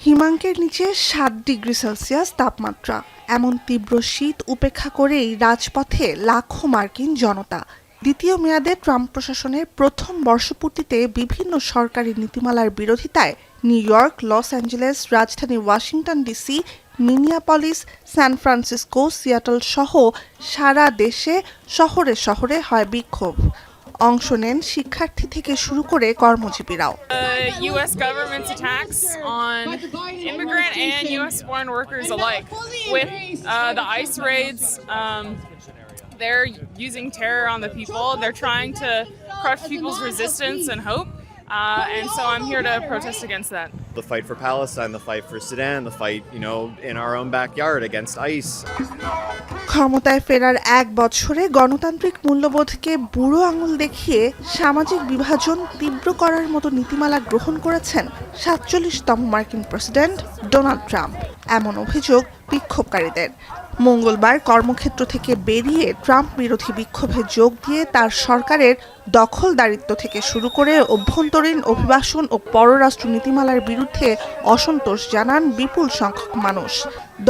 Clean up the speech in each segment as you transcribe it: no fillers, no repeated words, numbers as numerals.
হিমাঙ্কের নিচে ৭ degree Celsius তাপমাত্রা, এমন তীব্র শীত উপেক্ষা করেই রাজপথে লাখো মার্কিন জনতা। দ্বিতীয় মেয়াদে ট্রাম্প প্রশাসনের প্রথম বর্ষপূর্তিতে বিভিন্ন সরকারি নীতিমালার বিরোধিতায় নিউ ইয়র্ক, লস অ্যাঞ্জেলেস, রাজধানী Washington DC, Minneapolis, San Francisco, Seattle সহ সারা দেশে শহরে শহরে হয় বিক্ষোভ। অংশ নেন শিক্ষার্থী থেকে শুরু করে কর্মজীবীরাও। U.S. government's attacks on immigrant and U.S. foreign workers alike with the ICE raids. They're using terror on the people. They're trying to crush people's resistance and hope. And so I'm here to protest against that. The fight for Palestine, the fight for Sudan, the fight, in our own backyard against ICE. ক্ষমতায় ফেরার ১ বছরে গণতান্ত্রিক মূল্যবোধকে বুড়ো আঙুল দেখিয়ে সামাজিক বিভাজন তীব্র করার মতো নীতিমালা গ্রহণ করেছেন ৪৭তম মার্কিন প্রেসিডেন্ট ডোনাল্ড ট্রাম্প, এমন অভিযোগ বিক্ষোভকারীদের। মঙ্গলবার কর্মক্ষেত্র থেকে বেরিয়ে ট্রাম্প বিরোধী বিক্ষোভে যোগ দিয়ে তার সরকারের দখলদারিত্ব থেকে শুরু করে অভ্যন্তরীণ অভিবাসন ও পররাষ্ট্র নীতিমালার বিরুদ্ধে অসন্তোষ জানান বিপুল সংখ্যক মানুষ।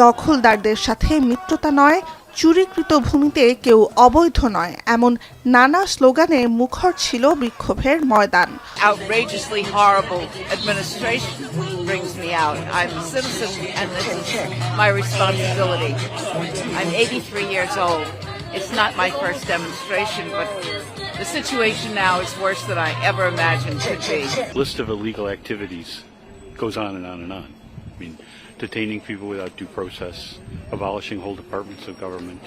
দখলদারদের সাথে মিত্রতা নয়, চুরিকৃত ভূমিতে কেউ অবৈধ নয়, এমন নানা স্লোগানে মুখর ছিল বিক্ষোভের ময়দান। Outrageously horrible administration brings me out. I'm a citizen and this is my responsibility. I'm 83 years old. It's not my first demonstration, but the situation now is worse than I ever imagined could be. The list of illegal activities goes on and on and on. I mean, detaining people without due process, abolishing whole departments of government,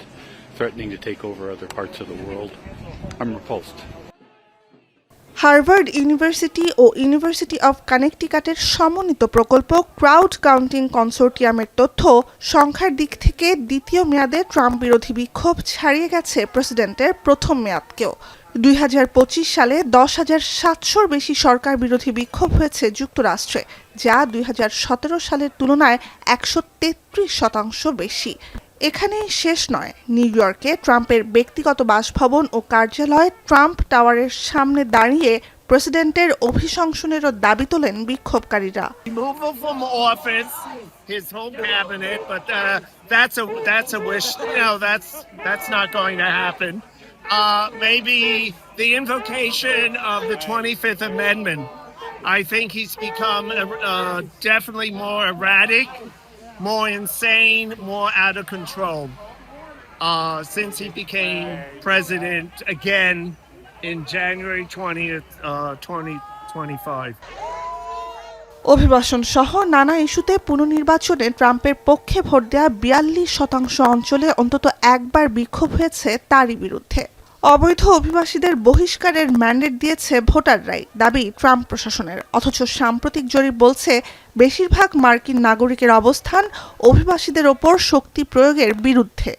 threatening to take over other parts of the world. I'm repulsed. Harvard University ও University of কানেকটিকাটের সমন্বিত প্রকল্প crowd counting কনসোর্টিয়ামের তথ্য, সংখ্যার দিক থেকে দ্বিতীয় মেয়াদে ট্রাম্প বিরোধী বিক্ষোভ ছাড়িয়ে গেছে প্রেসিডেন্টের প্রথম মেয়াদকেও। ২০২৫ সালে ১০,৭০০-র বেশি সরকার বিরোধী বিক্ষোভ হয়েছে যুক্তরাষ্ট্রে, যা ২০১৭ সালের তুলনায় ১৩৩% বেশি। এখানেই শেষ নয়। নিউ ইয়র্কে ট্রাম্পের ব্যক্তিগত বাসভবন ও কার্যালয় ট্রাম্প টাওয়ারের সামনে দাঁড়িয়ে প্রেসিডেন্টের অভিশংসনেরও দাবি তোলেন বিক্ষোভকারীরা। Removal from office, his whole cabinet, but that's a wish. No, that's not going to happen. Maybe the invocation of the 25th Amendment. I think he's become definitely more erratic, more insane, more out of control since he became president again in January 20th, 2025. অভিবাসন সহ নানা ইস্যুতে পুনর্নির্বাচনে ট্রাম্পের পক্ষে vote দেওয়া ৪২% অঞ্চলে অন্তত একবার বিক্ষোভ হয়েছে তারই বিরুদ্ধে। অবৈধ অভিবাসীদের বহিষ্কারের ম্যান্ডেট দিয়েছে ভোটাররাই, দাবি ট্রাম্প প্রশাসনের। অথচ সাম্প্রতিক জরিপ বলছে বেশিরভাগ মার্কিন নাগরিকের অবস্থান অভিবাসীদের ওপর শক্তি প্রয়োগের বিরুদ্ধে।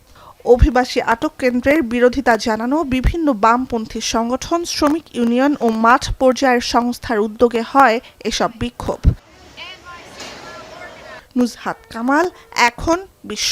অভিবাসী আটক কেন্দ্রের বিরোধিতা জানানো বিভিন্ন বামপন্থী সংগঠন, শ্রমিক ইউনিয়ন ও মাঠ পর্যায়ের সংস্থার উদ্যোগে হয় এসব বিক্ষোভ। নুজহাত কামাল, এখন বিশ্ব।